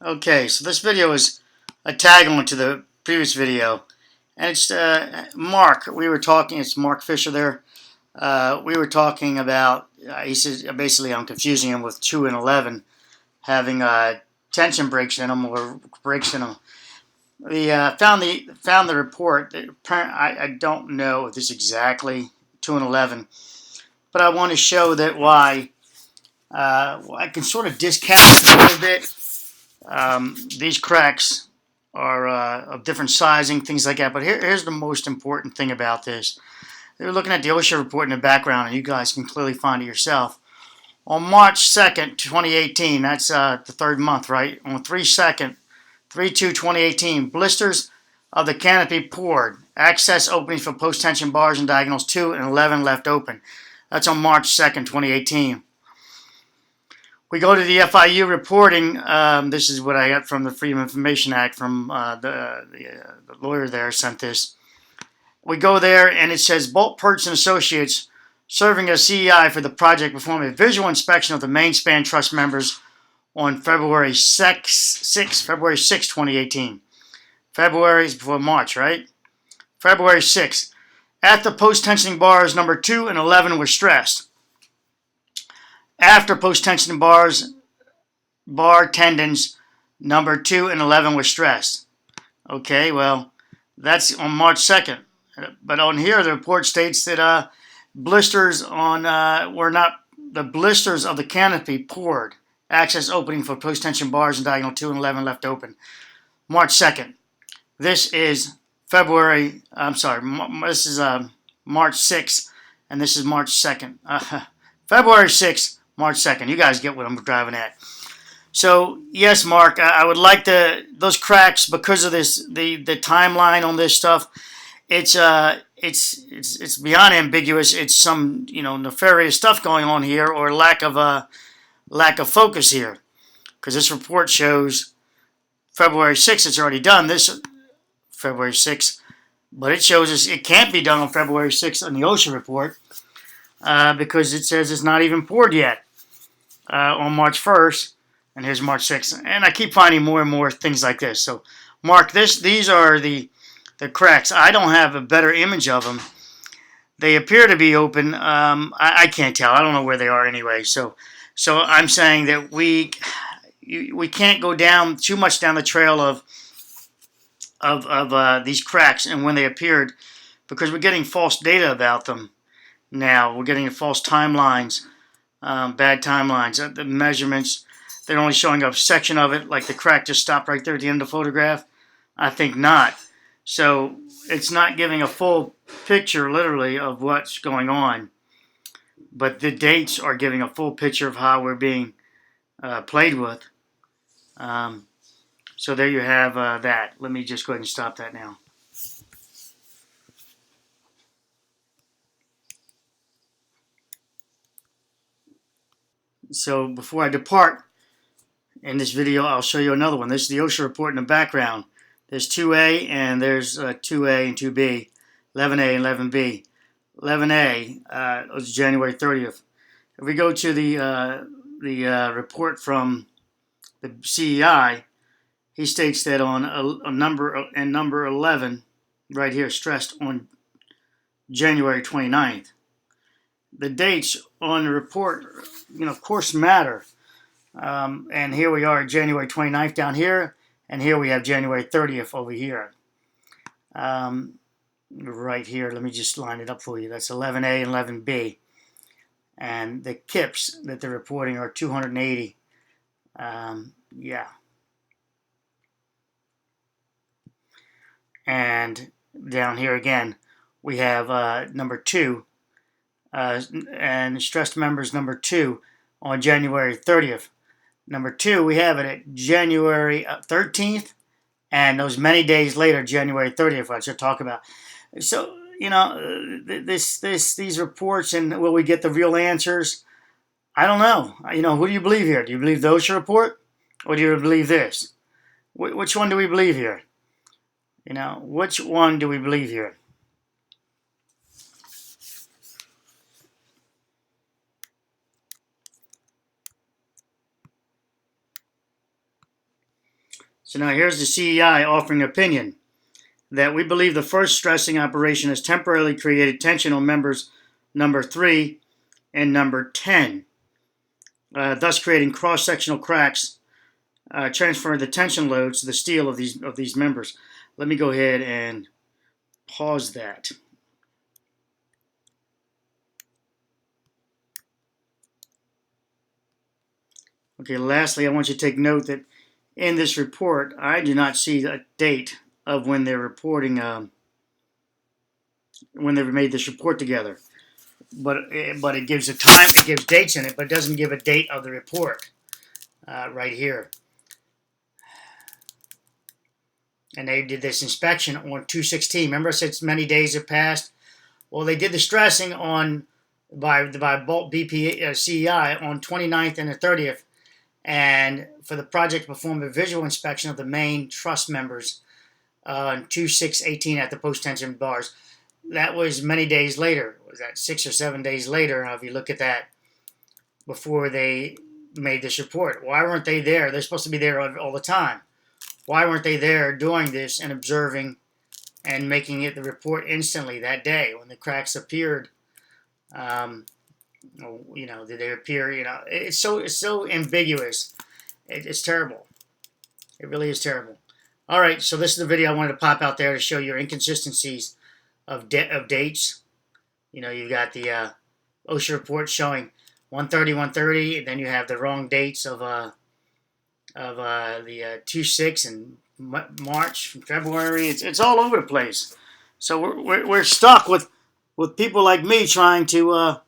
Okay, so this video is a tag on to the previous video, and it's Mark. We were talking. It's Mark Fisher there. We were talking about. He says basically I'm confusing him with 2 and 11 having tension breaks in them or breaks in them. We found the report. I don't know if this is exactly 2 and 11, but I want to show that why I can sort of discount it a little bit. These cracks are of different sizing, things like that. But here's the most important thing about this. They're looking at the OSHA report in the background, and you guys can clearly find it yourself. On March 2nd, 2018, that's the third month, right? On 3/2/2018, blisters of the canopy poured. Access openings for post-tension bars and diagonals 2 and 11 left open. That's on March 2nd, 2018. We go to the FIU reporting. This is what I got from the Freedom of Information Act from the lawyer there sent this. We go there and it says Bolt Perch and Associates serving as CEI for the project performed a visual inspection of the main span truss members on February 6, 2018. February is before March, right? February 6. After post-tensioning bars number 2 and 11 were stressed. After post-tensioning bars, bar tendons number 2 and 11 were stressed. Okay, well, that's on March 2nd. But on here, the report states that blisters on were not the blisters of the canopy poured. Access opening for post-tension bars and diagonal 2 and 11 left open. March 2nd. This is February. I'm sorry. This is March 6th, and this is March 2nd. February 6th, March 2nd. You guys get what I'm driving at. So yes, Mark, I would like those cracks because of this the timeline on this stuff. It's beyond ambiguous. It's some nefarious stuff going on here, or lack of focus here, because this report shows February 6th. It's already done this February 6th, but it shows us it can't be done on February 6th on the OSHA report because it says it's not even poured yet on March 1st, and here's March 6th. And I keep finding more and more things like this. So, Mark, these are the cracks. I don't have a better image of them. They appear to be open. I can't tell. I don't know where they are anyway. So I'm saying that we can't go down too much down the trail of these cracks and when they appeared, because we're getting false data about them now. We're getting false timelines, bad timelines. The measurements, they're only showing a section of it, like the crack just stopped right there at the end of the photograph. I think not. So it's not giving a full picture, literally, of what's going on. But the dates are giving a full picture of how we're being played with. So there you have that. Let me just go ahead and stop that now. So before I depart in this video, I'll show you another one. This is the OSHA report in the background. There's 2A and there's 2A and 2B, 11A and 11B. 11A was January 30th. If we go to the report from the CEI, he states that on a number 11, right here, stressed on January 29th. The dates on the report, of course, matter. And here we are, January 29th down here, and here we have January 30th over here. Right here, let me just line it up for you. That's 11A and 11B. And the KIPs that they're reporting are 280. Yeah. And down here again, we have number 2, and stressed members number 2 on January 30th. Number 2, we have it at January 13th, and those many days later, January 30th, I should talk about. So, these reports, and will we get the real answers? I don't know. Who do you believe here? Do you believe the OSHA report, or do you believe this? Which one do we believe here? Which one do we believe here? So now here's the CEI offering opinion that we believe the first stressing operation has temporarily created tension on members number 3 and number 10, thus creating cross-sectional cracks, transferring the tension loads to the steel of these members. Let me go ahead and pause that. Okay, lastly, I want you to take note that in this report, I do not see a date of when they're reporting, when they made this report together. But it gives a time, it gives dates in it, but it doesn't give a date of the report right here. And they did this inspection on 2/16. Remember I said many days have passed? Well, they did the stressing on by Bolt BP CEI on 29th and the 30th. And for the project, performed a visual inspection of the main truss members on 2/6/18 at the post-tension bars. That was many days later. Was that 6 or 7 days later? If you look at that, before they made this report. Why weren't they there? They're supposed to be there all the time. Why weren't they there doing this and observing and making it the report instantly that day when the cracks appeared? You know, did they appear? You know, it's so ambiguous. It's terrible. It really is terrible. All right, so this is the video I wanted to pop out there to show your inconsistencies of dates. You know, you've got the OSHA report showing 1/30, and then you have the wrong dates of the 2/6 and March, February. It's all over the place. So we're stuck with people like me trying to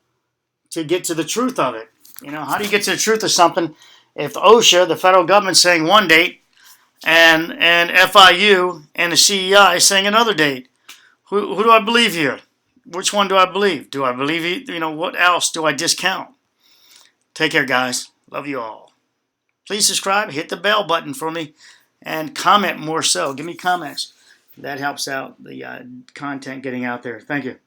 get to the truth of it. You know, how do you get to the truth of something if OSHA, the federal government, saying one date, and FIU and the CEI saying another date? Who do I believe here? Which one do I believe? Do I believe, you know, what else do I discount? Take care, guys. Love you all. Please subscribe, hit the bell button for me, and comment more so. Give me comments. That helps out the content getting out there. Thank you.